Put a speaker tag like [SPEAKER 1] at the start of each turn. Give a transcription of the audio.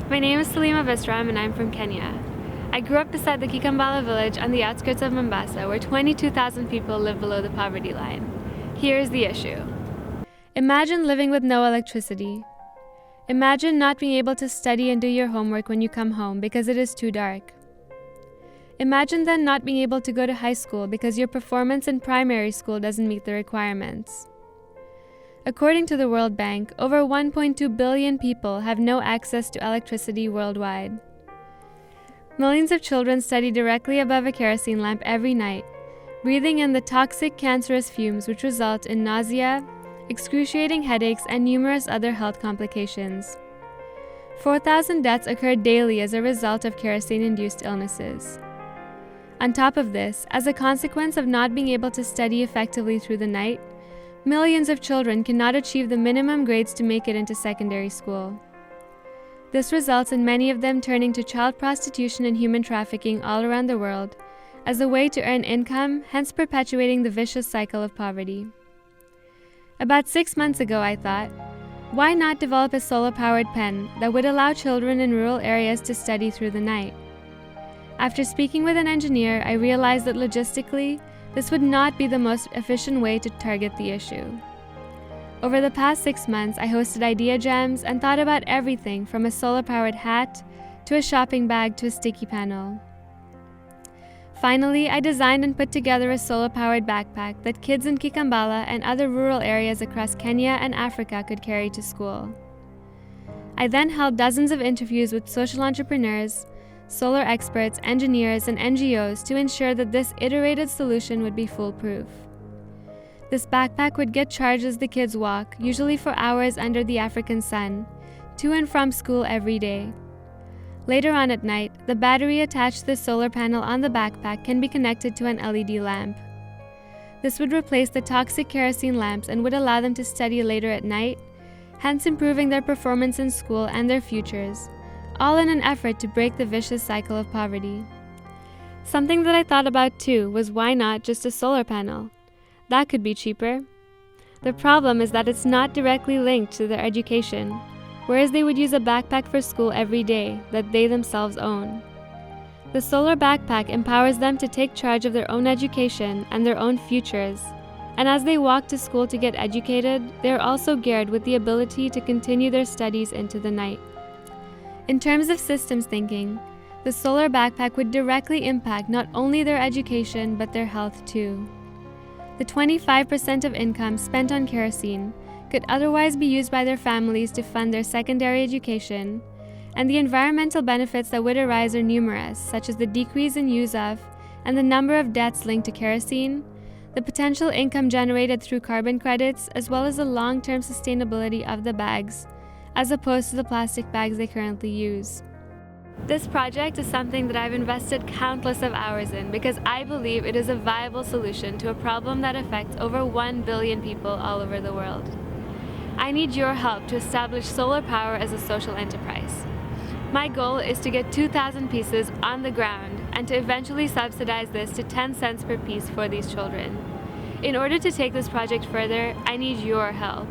[SPEAKER 1] My name is Salima Visram and I'm from Kenya. I grew up beside the Kikambala village on the outskirts of Mombasa, where 22,000 people live below the poverty line. Here's the issue. Imagine living with no electricity. Imagine not being able to study and do your homework when you come home because it is too dark. Imagine then not being able to go to high school because your performance in primary school doesn't meet the requirements. According to the World Bank, over 1.2 billion people have no access to electricity worldwide. Millions of children study directly above a kerosene lamp every night, breathing in the toxic, cancerous fumes which result in nausea, excruciating headaches, and numerous other health complications. 4,000 deaths occur daily as a result of kerosene-induced illnesses. On top of this, as a consequence of not being able to study effectively through the night, millions of children cannot achieve the minimum grades to make it into secondary school. This results in many of them turning to child prostitution and human trafficking all around the world as a way to earn income, hence perpetuating the vicious cycle of poverty. About 6 months ago, I thought, why not develop a solar-powered pen that would allow children in rural areas to study through the night? After speaking with an engineer, I realized that logistically, this would not be the most efficient way to target the issue. Over the past 6 months, I hosted idea jams and thought about everything from a solar-powered hat to a shopping bag to a sticky panel. Finally, I designed and put together a solar-powered backpack that kids in Kikambala and other rural areas across Kenya and Africa could carry to school. I then held dozens of interviews with social entrepreneurs, solar experts, engineers, and NGOs to ensure that this iterated solution would be foolproof. This backpack would get charged as the kids walk, usually for hours under the African sun, to and from school every day. Later on at night, the battery attached to the solar panel on the backpack can be connected to an LED lamp. This would replace the toxic kerosene lamps and would allow them to study later at night, hence improving their performance in school and their futures, all in an effort to break the vicious cycle of poverty. Something that I thought about too was why not just a solar panel? That could be cheaper. The problem is that it's not directly linked to their education, whereas they would use a backpack for school every day that they themselves own. The Soular Backpack empowers them to take charge of their own education and their own futures, and as they walk to school to get educated, they are also geared with the ability to continue their studies into the night. In terms of systems thinking, the Soular Backpack would directly impact not only their education but their health too. The 25% of income spent on kerosene could otherwise be used by their families to fund their secondary education, and the environmental benefits that would arise are numerous, such as the decrease in use of and the number of deaths linked to kerosene, the potential income generated through carbon credits, as well as the long-term sustainability of the bags, as opposed to the plastic bags they currently use. This project is something that I've invested countless of hours in because I believe it is a viable solution to a problem that affects over 1 billion people all over the world. I need your help to establish solar power as a social enterprise. My goal is to get 2,000 pieces on the ground and to eventually subsidize this to 10 cents per piece for these children. In order to take this project further, I need your help.